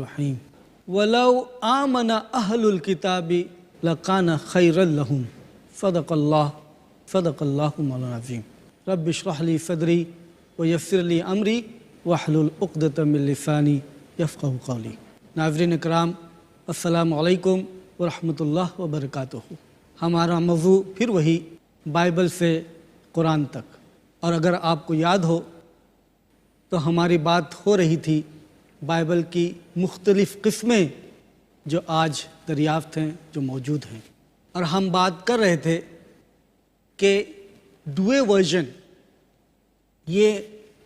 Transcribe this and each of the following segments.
الرحیم ولو آمن اہل الکتاب لکان خیرا لہم صدق اللہ مولانا عظیم رب اشرح لی صدری ویسر لی امری واحلل عقدۃ من لسانی یفقہوا قولی۔ ناظرین اکرام، السلام علیکم ورحمۃ اللہ وبرکاتہ۔ ہمارا موضوع پھر وہی بائبل سے قرآن تک، اور اگر آپ کو یاد ہو تو ہماری بات ہو رہی تھی بائبل کی مختلف قسمیں جو آج دریافت ہیں، جو موجود ہیں، اور ہم بات کر رہے تھے کہ ڈوئے ورژن یہ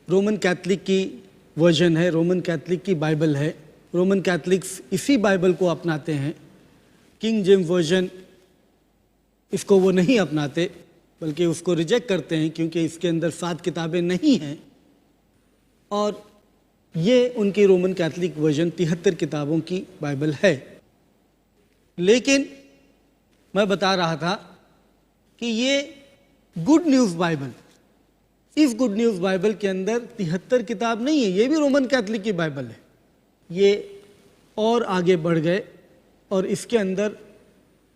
رومن کیتھلک کی ورژن ہے، رومن کیتھلک کی بائبل ہے۔ رومن کیتھلکس اسی بائبل کو اپناتے ہیں۔ کنگ جیمز ورژن اس کو وہ نہیں اپناتے، بلکہ اس کو ریجیکٹ کرتے ہیں کیونکہ اس کے اندر 7 کتابیں نہیں ہیں، اور یہ ان کی رومن کیتھلک ورژن 73 کتابوں کی بائبل ہے۔ لیکن میں بتا رہا تھا کہ یہ گڈ نیوز بائبل، اس گڈ نیوز بائبل کے اندر 73 کتاب نہیں ہے، یہ بھی رومن کیتھلک کی بائبل ہے۔ یہ اور آگے بڑھ گئے اور اس کے اندر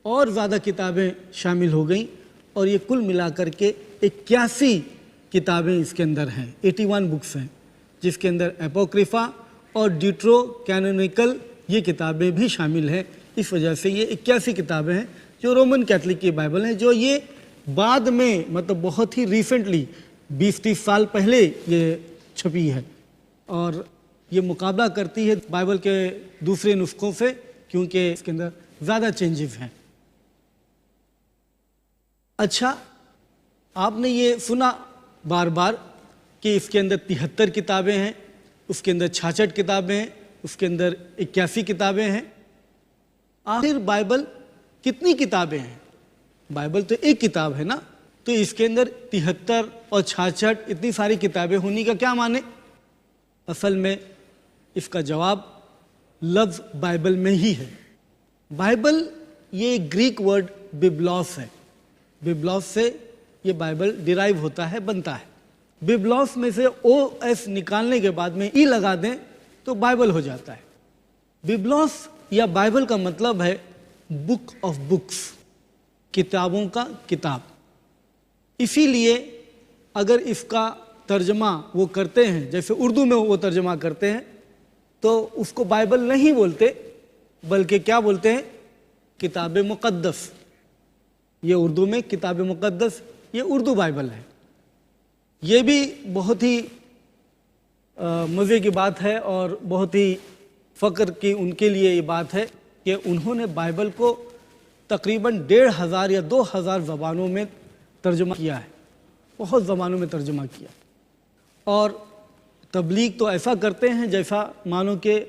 اور زیادہ کتابیں شامل ہو گئیں، اور یہ کل ملا کر کے 81 کتابیں اس کے اندر ہیں، 81 بکس ہیں، جس کے اندر اپوکریفا اور ڈیوٹرو کینونیکل یہ کتابیں بھی شامل ہیں۔ اس وجہ سے یہ 81 کتابیں ہیں جو رومن کیتھلک کی بائبل ہیں، جو یہ بعد میں مطلب بہت ہی ریسنٹلی 20-30 سال پہلے یہ چھپی ہے، اور یہ مقابلہ کرتی ہے بائبل کے دوسرے نسخوں سے، کیونکہ اس کے اندر زیادہ چینجز ہیں۔ اچھا، آپ نے یہ سنا بار بار کہ اس کے اندر 73 کتابیں ہیں، اس کے اندر 66 کتابیں ہیں، اس کے اندر 81 کتابیں ہیں۔ آخر بائبل کتنی کتابیں ہیں؟ بائبل تو ایک کتاب ہے نا، تو اس کے اندر 73 اور 66 اتنی ساری کتابیں ہونے کا کیا معنی؟ اصل میں اس کا جواب لفظ بائبل میں ہی ہے۔ بائبل یہ گریک ورڈ بیبلوس ہے، بیبلوس سے یہ بائبل ڈیرائیو ہوتا ہے، بنتا ہے۔ بیبلوس میں سے او ایس نکالنے کے بعد میں ای لگا دیں تو بائبل ہو جاتا ہے۔ بیبلوس یا بائبل کا مطلب ہے بک آف بکس، کتابوں کا کتاب۔ اسی لیے اگر اس کا ترجمہ وہ کرتے ہیں، جیسے اردو میں وہ ترجمہ کرتے ہیں، تو اس کو بائبل نہیں بولتے، بلکہ کیا بولتے ہیں؟ کتاب مقدس۔ یہ اردو میں کتاب مقدس، یہ اردو بائبل ہے۔ یہ بھی بہت ہی مزے کی بات ہے اور بہت ہی فخر کی ان کے لیے یہ بات ہے کہ انہوں نے بائبل کو تقریباً 1500 یا 2000 زبانوں میں ترجمہ کیا ہے، بہت زبانوں میں ترجمہ کیا، اور تبلیغ تو ایسا کرتے ہیں جیسا مانو کہ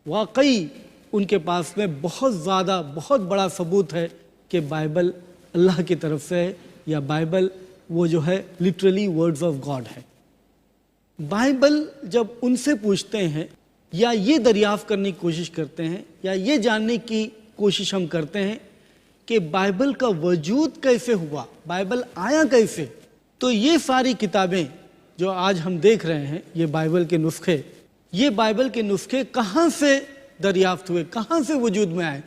واقعی ان کے پاس میں بہت زیادہ بہت بڑا ثبوت ہے کہ بائبل اللہ کی طرف سے ہے، یا بائبل وہ جو ہے لٹرلی ورڈز آف گاڈ ہے۔ بائبل جب ان سے پوچھتے ہیں یا یہ دریافت کرنے کی کوشش کرتے ہیں یا یہ جاننے کی کوشش ہم کرتے ہیں کہ بائبل کا وجود کیسے ہوا، بائبل آیا کیسے، تو یہ ساری کتابیں جو آج ہم دیکھ رہے ہیں، یہ بائبل کے نسخے، یہ بائبل کے نسخے کہاں سے دریافت ہوئے، کہاں سے وجود میں آئے،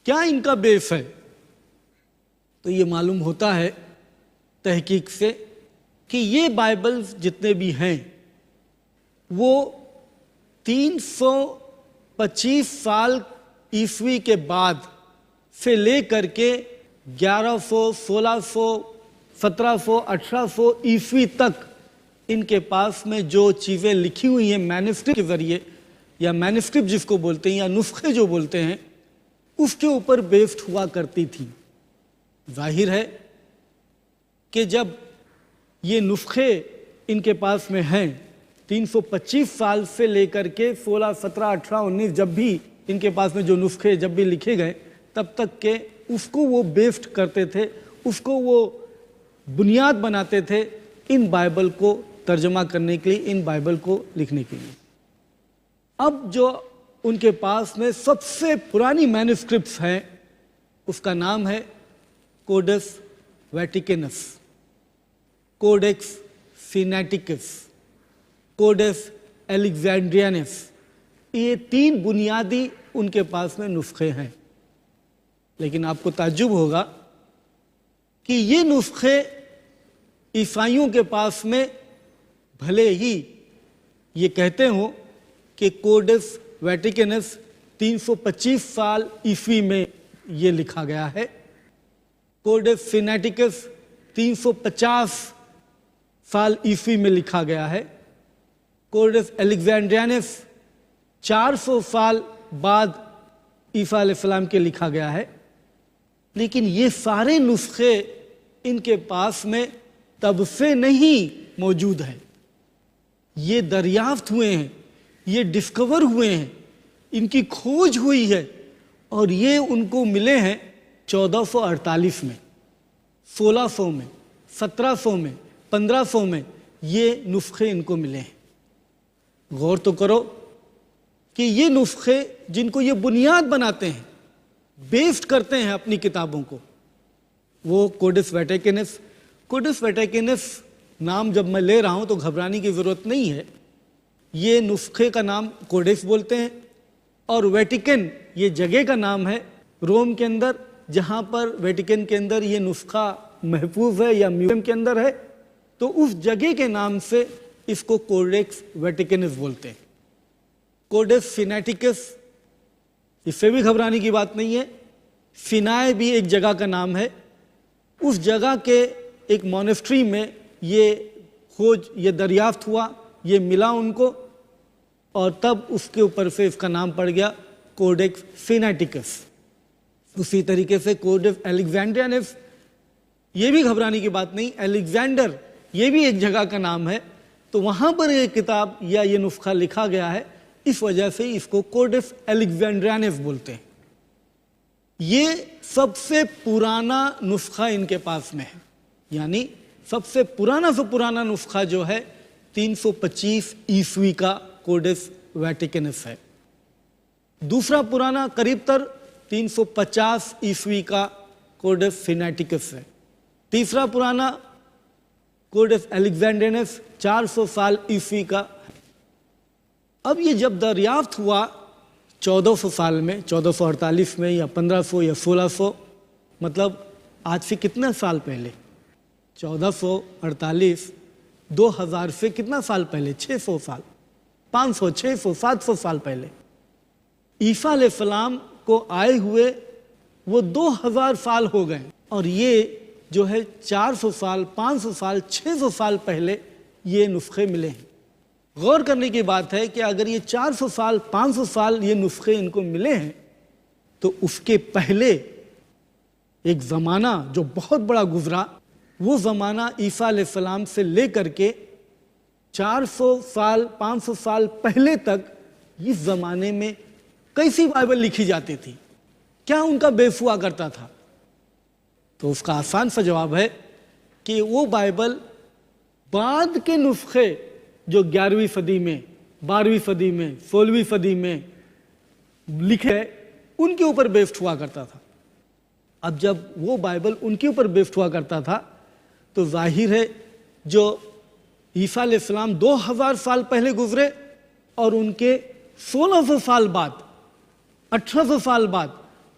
کیا ان کا بیس ہے؟ تو یہ معلوم ہوتا ہے تحقیق سے کہ یہ بائبل جتنے بھی ہیں وہ 325 سال عیسوی کے بعد سے لے کر کے 1100، 1600، 1700، 1800 عیسوی تک ان کے پاس میں جو چیزیں لکھی ہوئی ہیں مینuscript کے ذریعے، یا مینuscript جس کو بولتے ہیں یا نسخے جو بولتے ہیں، اس کے اوپر بیسڈ ہوا کرتی تھی۔ ظاہر ہے کہ جب یہ نسخے ان کے پاس میں ہیں 325 سال سے لے کر کے 16، 17، 18، 19 جب بھی ان کے پاس میں جو نسخے جب بھی لکھے گئے، تب تک کہ اس کو وہ بیسڈ کرتے تھے، اس کو وہ بنیاد بناتے تھے ان بائبل کو ترجمہ کرنے کے لیے، ان بائبل کو لکھنے کے لیے۔ اب جو ان کے پاس میں سب سے پرانی مینuscripts ہیں، اس کا نام ہے کوڈس ویٹیکنس، کوڈیکس سینیٹیکس، کوڈس الیگزینڈرینس، یہ 3 بنیادی ان کے پاس میں نسخے ہیں. لیکن آپ کو تعجب ہوگا کہ یہ نسخے عیسائیوں کے پاس میں بھلے ہی یہ کہتے ہوں کہ کوڈس ویٹیکنس 325 سال عیسوی میں یہ لکھا گیا ہے، کوڈس سینیٹیکس 350 سال عیسوی میں لکھا گیا ہے، کوڈس الیگزینڈرینس 400 سال بعد عیسیٰ علیہ السلام کے لکھا گیا ہے. لیکن یہ سارے نسخے ان کے پاس میں تب سے نہیں موجود ہیں، یہ دریافت ہوئے ہیں، یہ ڈسکور ہوئے ہیں، ان کی کھوج ہوئی ہے، اور یہ ان کو ملے ہیں 1448 میں، 1600 میں، 1700 میں، 1500 میں یہ نسخے ان کو ملے ہیں. غور تو کرو کہ یہ نسخے جن کو یہ بنیاد بناتے ہیں، بیسڈ کرتے ہیں اپنی کتابوں کو، وہ کوڈس ویٹیکنس. کوڈس ویٹیکنس نام جب میں لے رہا ہوں تو گھبرانے کی ضرورت نہیں ہے، یہ نسخے کا نام کوڈس بولتے ہیں، اور ویٹیکن یہ جگہ کا نام ہے روم کے اندر، جہاں پر ویٹیکن کے اندر یہ نسخہ محفوظ ہے یا میوزیم کے اندر ہے، تو اس جگہ کے نام سے اس کو کوڈیکس ویٹیکنس بولتے ہیں. کوڈس سینیٹیکس، اس سے بھی گھبرانے کی بات نہیں ہے، سینائے بھی ایک جگہ کا نام ہے، اس جگہ کے ایک مونسٹری میں یہ کھوج، یہ دریافت ہوا، یہ ملا ان کو، اور تب اس کے اوپر سے اس کا نام پڑ گیا کوڈیکس سینیٹیکس. اسی طریقے سے کوڈس الیگزینڈرینس، یہ بھی گھبرانے کی بات نہیں، الیگزینڈر یہ بھی ایک جگہ کا نام ہے، تو وہاں پر یہ کتاب یا یہ نسخہ لکھا گیا ہے، اس وجہ سے اس کو کوڈس الیگزینڈرینس بولتے ہیں. یہ سب سے پرانا نسخہ ان کے پاس میں ہے، یعنی سب سے پرانا نسخہ جو ہے 325 عیسوی کا کوڈس ویٹیکنس ہے. دوسرا پرانا قریب تر 350 عیسوی کا کوڈس سینیٹیکس ہے. تیسرا پرانا کوڈس الیگزینڈرینس 400 سال عیسوی کا. اب یہ جب دریافت ہوا 1400 سال میں، 1448 میں، یا 1500 یا 1600، مطلب آج سے کتنے سال پہلے، 1448 2000 سے کتنا سال پہلے، 600 سال، 500 600 700 سال پہلے. عیسیٰ علیہ السلام کو آئے ہوئے وہ 2000 سال ہو گئے، اور یہ جو ہے 400 سال 500 سال 600 سال پہلے یہ نسخے ملے ہیں. غور کرنے کی بات ہے کہ اگر یہ 400 سال 500 سال یہ نسخے ان کو ملے ہیں، تو اس کے پہلے ایک زمانہ جو بہت بڑا گزرا، وہ زمانہ عیسیٰ علیہ السلام سے لے کر کے 400 سال 500 سال پہلے تک اس زمانے میں کیسی بائبل لکھی جاتی تھی، کیا ان کا بیس ہوا کرتا تھا؟ تو اس کا آسان سا جواب ہے کہ وہ بائبل بعد کے نسخے جو 11ویں صدی میں، 12ویں صدی میں، 16ویں صدی میں لکھے، ان کے اوپر بیسڈ ہوا کرتا تھا. اب جب وہ بائبل ان کے اوپر بیسڈ ہوا کرتا تھا تو ظاہر ہے جو عیسیٰ علیہ السلام 2000 سال پہلے گزرے، اور ان کے 1600 سال بعد، 1800 سال بعد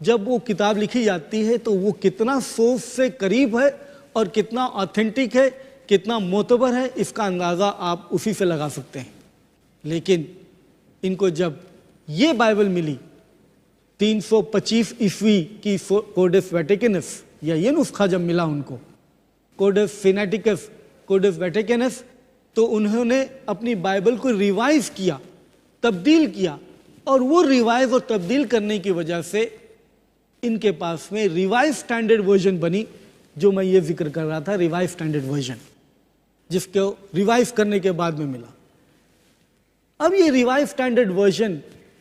جب وہ کتاب لکھی جاتی ہے، تو وہ کتنا سوچ سے قریب ہے اور کتنا آتھینٹک ہے، کتنا معتبر ہے، اس کا اندازہ آپ اسی سے لگا سکتے ہیں. لیکن ان کو جب یہ بائبل ملی 325 عیسوی کی کوڈس ویٹیکنس، یا یہ نسخہ جب ملا ان کو کوڈس سینیٹیکس کوڈس ویٹیکنس، تو انہوں نے اپنی بائبل کو ریوائز کیا، تبدیل کیا، اور وہ ریوائز اور تبدیل کرنے کی وجہ سے ان کے پاس میں ریوائز سٹینڈرڈ ورژن بنی، جو میں یہ ذکر کر رہا تھا، ریوائز سٹینڈرڈ ورژن، جس کو ریوائز کرنے کے بعد میں ملا. اب یہ ریوائز سٹینڈرڈ ورژن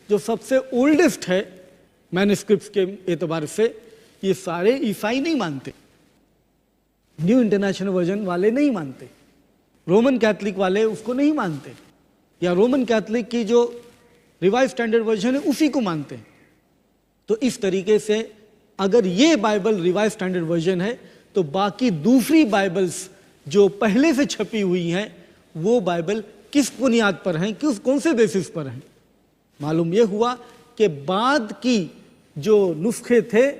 جو سب سے اولڈسٹ ہے مینuscripts کے اعتبار سے، یہ سارے عیسائی نہیں مانتے، نیو انٹرنیشنل ورژن والے نہیں مانتے، رومن کیتھولک والے اس کو نہیں مانتے، یا رومن کیتھولک کی جو ریوائز سٹینڈرڈ ورژن ہے اسی کو مانتے ہیں. تو اس طریقے سے اگر یہ بائبل ریوائز سٹینڈرڈ ورژن ہے، تو باقی دوسری بائبلز جو پہلے سے چھپی ہوئی ہیں، وہ بائبل کس بنیاد پر ہیں، کون سے بیسس پر ہیں؟ معلوم یہ ہوا کہ بعد کی جو نسخے تھے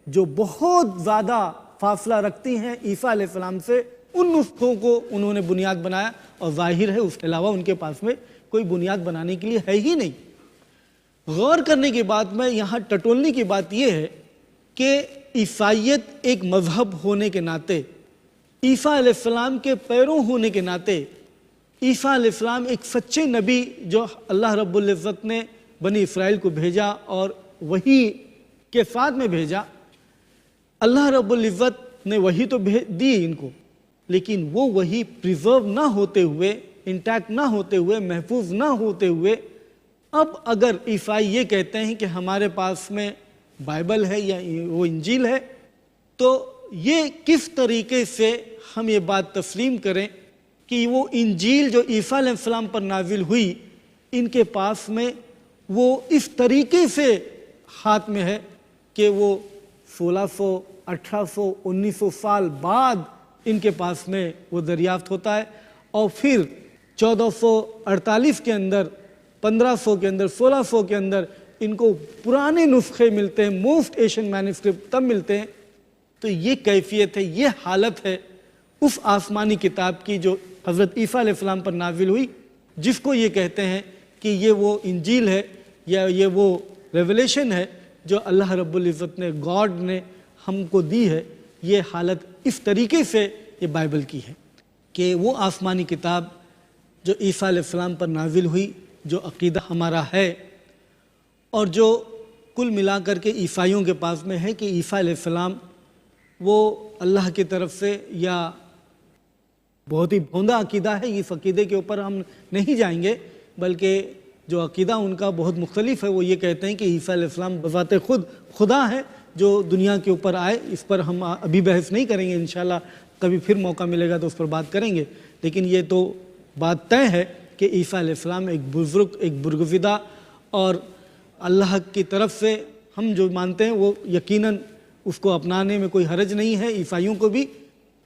جو بہت زیادہ فاصلہ رکھتی ہیں عیسیٰ علیہ السلام سے، ان نسخوں کو انہوں نے بنیاد بنایا، اور ظاہر ہے اس کے علاوہ ان کے پاس میں کوئی بنیاد بنانے کے لیے ہے ہی نہیں۔ غور کرنے کے بعد میں یہاں ٹٹولنے کی بات یہ ہے کہ عیسائیت ایک مذہب ہونے کے ناطے، عیسیٰ علیہ السلام کے پیروں ہونے کے ناطے، عیسیٰ علیہ السلام ایک سچے نبی جو اللہ رب العزت نے بنی اسرائیل کو بھیجا اور وحی کے ساتھ میں بھیجا، اللہ رب العزت نے وحی تو دی ان کو، لیکن وہ وحی پریزرو نہ ہوتے ہوئے، انٹیکٹ نہ ہوتے ہوئے، محفوظ نہ ہوتے ہوئے، اب اگر عیسائی یہ کہتے ہیں کہ ہمارے پاس میں بائبل ہے یا وہ انجیل ہے، تو یہ کس طریقے سے ہم یہ بات تسلیم کریں کہ وہ انجیل جو عیسیٰ علیہ السلام پر نازل ہوئی، ان کے پاس میں وہ اس طریقے سے ہاتھ میں ہے کہ وہ 1600 1800 1900 سال بعد ان کے پاس میں وہ دریافت ہوتا ہے، اور پھر 1448 کے اندر، 1500 کے اندر، 1600 کے اندر ان کو پرانے نسخے ملتے ہیں، موسٹ ایشین مینuscript تب ملتے ہیں۔ تو یہ کیفیت ہے، یہ حالت ہے اس آسمانی کتاب کی جو حضرت عیسیٰ علیہ السلام پر نازل ہوئی، جس کو یہ کہتے ہیں کہ یہ وہ انجیل ہے یا یہ وہ ریولیشن ہے جو اللہ رب العزت نے، گاڈ نے ہم کو دی ہے۔ یہ حالت اس طریقے سے یہ بائبل کی ہے کہ وہ آسمانی کتاب جو عیسیٰ علیہ السلام پر نازل ہوئی، جو عقیدہ ہمارا ہے، اور جو کل ملا کر کے عیسائیوں کے پاس میں ہے کہ عیسیٰ علیہ السلام وہ اللہ کی طرف سے، یا بہت ہی بھوندا عقیدہ ہے، اس عقیدے کے اوپر ہم نہیں جائیں گے، بلکہ جو عقیدہ ان کا بہت مختلف ہے۔ وہ یہ کہتے ہیں کہ عیسیٰ علیہ السلام بذات خود خدا ہے جو دنیا کے اوپر آئے۔ اس پر ہم ابھی بحث نہیں کریں گے، انشاءاللہ کبھی پھر موقع ملے گا تو اس پر بات کریں گے، لیکن یہ تو بات طے ہے کہ عیسیٰ علیہ السلام ایک بزرگ، ایک برگزیدہ، اور اللہ کی طرف سے ہم جو مانتے ہیں وہ یقیناً اس کو اپنانے میں کوئی حرج نہیں ہے عیسائیوں کو بھی،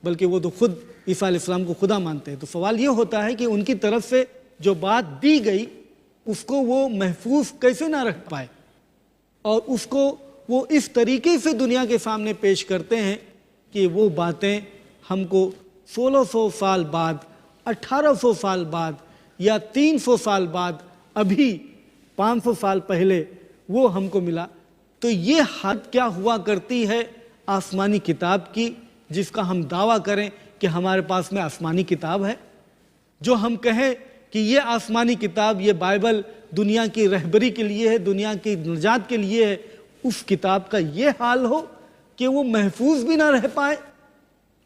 بلکہ وہ تو خود عیسیٰ علیہ السلام کو خدا مانتے ہیں۔ تو سوال یہ ہوتا ہے کہ ان کی طرف سے جو بات دی گئی اس کو وہ محفوظ کیسے نہ رکھ پائے، اور اس کو وہ اس طریقے سے دنیا کے سامنے پیش کرتے ہیں کہ وہ باتیں ہم کو 1600 سال بعد، 1800 سال بعد، یا 300 سال بعد، ابھی 500 سال پہلے وہ ہم کو ملا۔ تو یہ حد کیا ہوا کرتی ہے آسمانی کتاب کی، جس کا ہم دعویٰ کریں کہ ہمارے پاس میں آسمانی کتاب ہے، جو ہم کہیں کہ یہ آسمانی کتاب، یہ بائبل دنیا کی رہبری کے لیے ہے، دنیا کی نجات کے لیے ہے، اس کتاب کا یہ حال ہو کہ وہ محفوظ بھی نہ رہ پائے،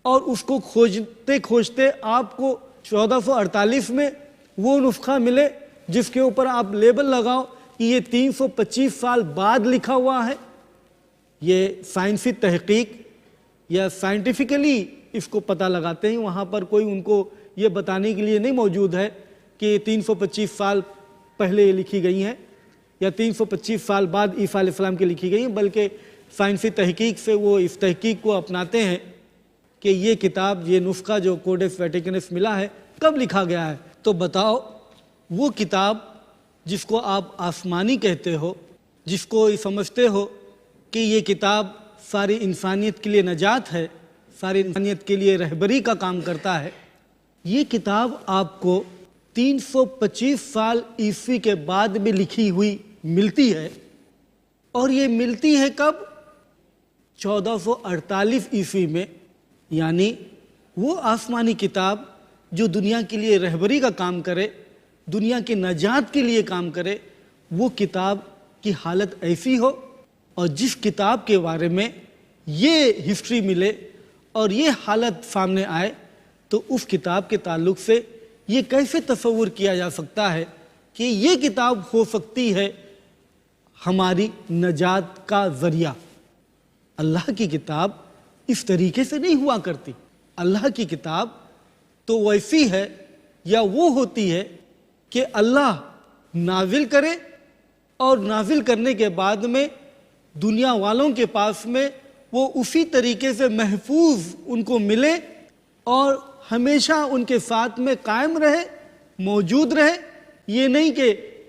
اور اس کو کھوجتے کھوجتے آپ کو 1448 میں وہ نسخہ ملے جس کے اوپر آپ لیبل لگاؤ کہ یہ 325 سال بعد لکھا ہوا ہے۔ یہ سائنسی تحقیق یا سائنٹیفکلی اس کو پتہ لگاتے ہیں، وہاں پر کوئی ان کو یہ بتانے کے لیے نہیں موجود ہے کہ 325 سال پہلے یہ لکھی گئی ہیں یا 325 سال بعد عیسیٰ علیہ السلام کی لکھی گئی ہیں، بلکہ سائنسی تحقیق سے وہ اس تحقیق کو اپناتے ہیں کہ یہ کتاب، یہ نسخہ جو کوڈیکس ویٹیکنس ملا ہے، کب لکھا گیا ہے۔ تو بتاؤ، وہ کتاب جس کو آپ آسمانی کہتے ہو، جس کو سمجھتے ہو کہ یہ کتاب ساری انسانیت کے لیے نجات ہے، ساری انسانیت کے لیے رہبری کا کام کرتا ہے، یہ کتاب آپ کو 325 سال عیسوی کے بعد میں لکھی ہوئی ملتی ہے، اور یہ ملتی ہے کب؟ 1448 عیسوی میں۔ یعنی وہ آسمانی کتاب جو دنیا کے لیے رہبری کا کام کرے، دنیا کی نجات کے لیے کام کرے، وہ کتاب کی حالت ایسی ہو، اور جس کتاب کے بارے میں یہ ہسٹری ملے اور یہ حالت سامنے آئے، تو اس کتاب کے تعلق سے یہ کیسے تصور کیا جا سکتا ہے کہ یہ کتاب ہو سکتی ہے ہماری نجات کا ذریعہ۔ اللہ کی کتاب اس طریقے سے نہیں ہوا کرتی۔ اللہ کی کتاب تو ویسی ہے یا وہ ہوتی ہے کہ اللہ نازل کرے، اور نازل کرنے کے بعد میں دنیا والوں کے پاس میں وہ اسی طریقے سے محفوظ ان کو ملے، اور ہمیشہ ان کے ساتھ میں قائم رہے، موجود رہے۔ یہ نہیں کہ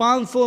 500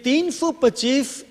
325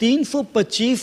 325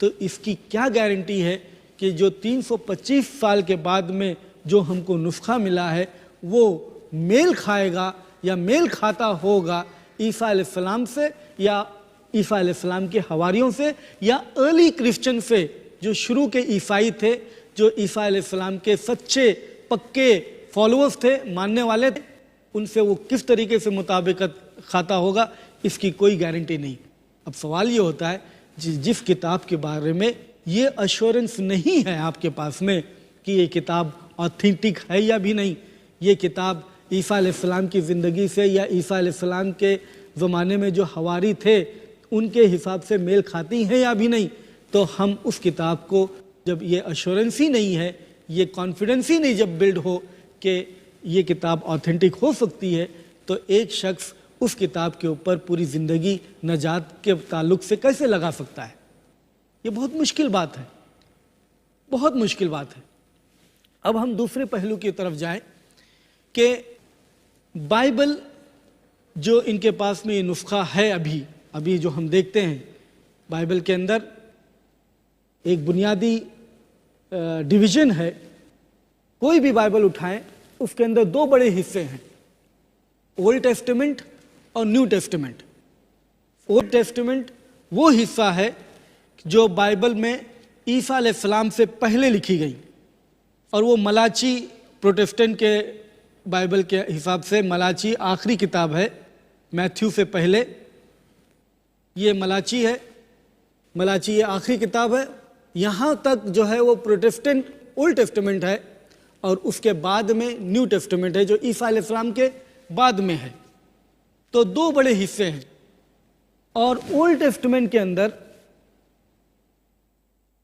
تو اس کی کیا گارنٹی ہے کہ جو 325 سال کے بعد میں جو ہم کو نسخہ ملا ہے وہ میل کھائے گا یا میل کھاتا ہوگا عیسیٰ علیہ السلام سے یا عیسیٰ علیہ السلام کے حواریوں سے یا ارلی کرسچن سے، جو شروع کے عیسائی تھے، جو عیسیٰ علیہ السلام کے سچے پکے فالوورز تھے، ماننے والے تھے، ان سے وہ کس طریقے سے مطابقت کھاتا ہوگا، اس کی کوئی گارنٹی نہیں۔ اب سوال یہ ہوتا ہے جس کتاب کے بارے میں یہ ایشورنس نہیں ہے آپ کے پاس میں کہ یہ کتاب آتھینٹک ہے یا بھی نہیں، یہ کتاب عیسیٰ علیہ السلام کی زندگی سے یا عیسیٰ علیہ السلام کے زمانے میں جو حواری تھے ان کے حساب سے میل کھاتی ہیں یا بھی نہیں، تو ہم اس کتاب کو جب یہ ایشورنس ہی نہیں ہے، یہ کانفیڈنس ہی نہیں جب بلڈ ہو کہ یہ کتاب آتھینٹک ہو سکتی ہے، تو ایک شخص اس کتاب کے اوپر پوری زندگی نجات کے تعلق سے کیسے لگا سکتا ہے؟ یہ بہت مشکل بات ہے، بہت مشکل بات ہے۔ اب ہم دوسرے پہلو کی طرف جائیں کہ بائبل جو ان کے پاس میں یہ نسخہ ہے ابھی جو ہم دیکھتے ہیں بائبل کے اندر ایک بنیادی ڈویژن ہے۔ کوئی بھی بائبل اٹھائیں اس کے اندر دو بڑے حصے ہیں، اولڈ ٹیسٹمنٹ اور نیو ٹیسٹمنٹ۔ اولڈ ٹیسٹمنٹ وہ حصہ ہے جو بائبل میں عیسیٰ علیہ السلام سے پہلے لکھی گئی، اور وہ ملاچی پروٹسٹنٹ کے بائبل کے حساب سے ملاچی آخری کتاب ہے، میتھیو سے پہلے یہ ملاچی ہے، ملاچی یہ آخری کتاب ہے۔ یہاں تک جو ہے وہ پروٹسٹنٹ اولڈ ٹیسٹمنٹ ہے، اور اس کے بعد میں نیو ٹیسٹمنٹ ہے جو عیسیٰ علیہ السلام کے بعد میں ہے۔ تو دو بڑے حصے ہیں، اور اولڈ ٹیسٹمنٹ کے اندر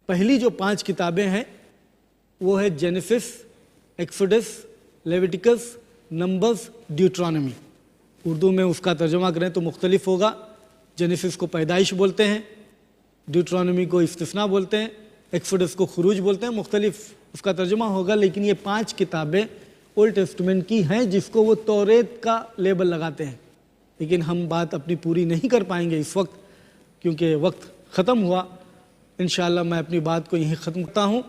پہلی جو 5 کتابیں ہیں وہ ہے Genesis, Exodus, Leviticus, Numbers, Deuteronomy. Urdu میں اس کا ترجمہ کریں تو مختلف ہوگا۔ جینیسس کو پیدائش بولتے ہیں، ڈیوٹرانومی کو استثناء بولتے ہیں، ایکسوڈس کو خروج بولتے ہیں، مختلف اس کا ترجمہ ہوگا، لیکن یہ 5 کتابیں اولڈ ٹیسٹمنٹ کی ہیں جس کو وہ توریت کا لیبل لگاتے ہیں۔ لیکن ہم بات اپنی پوری نہیں کر پائیں گے اس وقت کیونکہ وقت ختم ہوا۔ انشاءاللہ میں اپنی بات کو یہیں ختم کرتا ہوں۔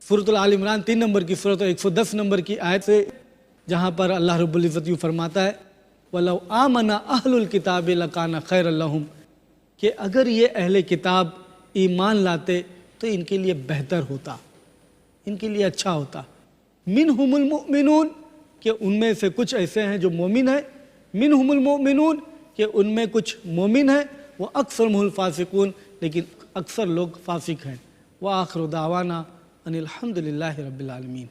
سورۃ آل عمران 3 نمبر کی سورۃ 110 نمبر کی آیت سے، جہاں پر اللہ رب العزت یوں فرماتا ہے وَلَوْ آمَنَ أَهْلُ الْكِتَابِ لَكَانَ خَيْرًا لَهُمْ، کہ اگر یہ اہل کتاب ایمان لاتے تو ان کے لیے بہتر ہوتا، ان کے لیے اچھا ہوتا۔ منہم المؤمنون، کہ ان میں سے کچھ ایسے ہیں جو مومن ہیں، منہم المؤمنون، کہ ان میں کچھ مومن ہیں، وَأَكْثَرُهُمُ الْفَاسِقُونَ، لیکن اکثر لوگ فاسق ہیں۔ وآخر دعوانا ان الحمد للہ رب العالمین۔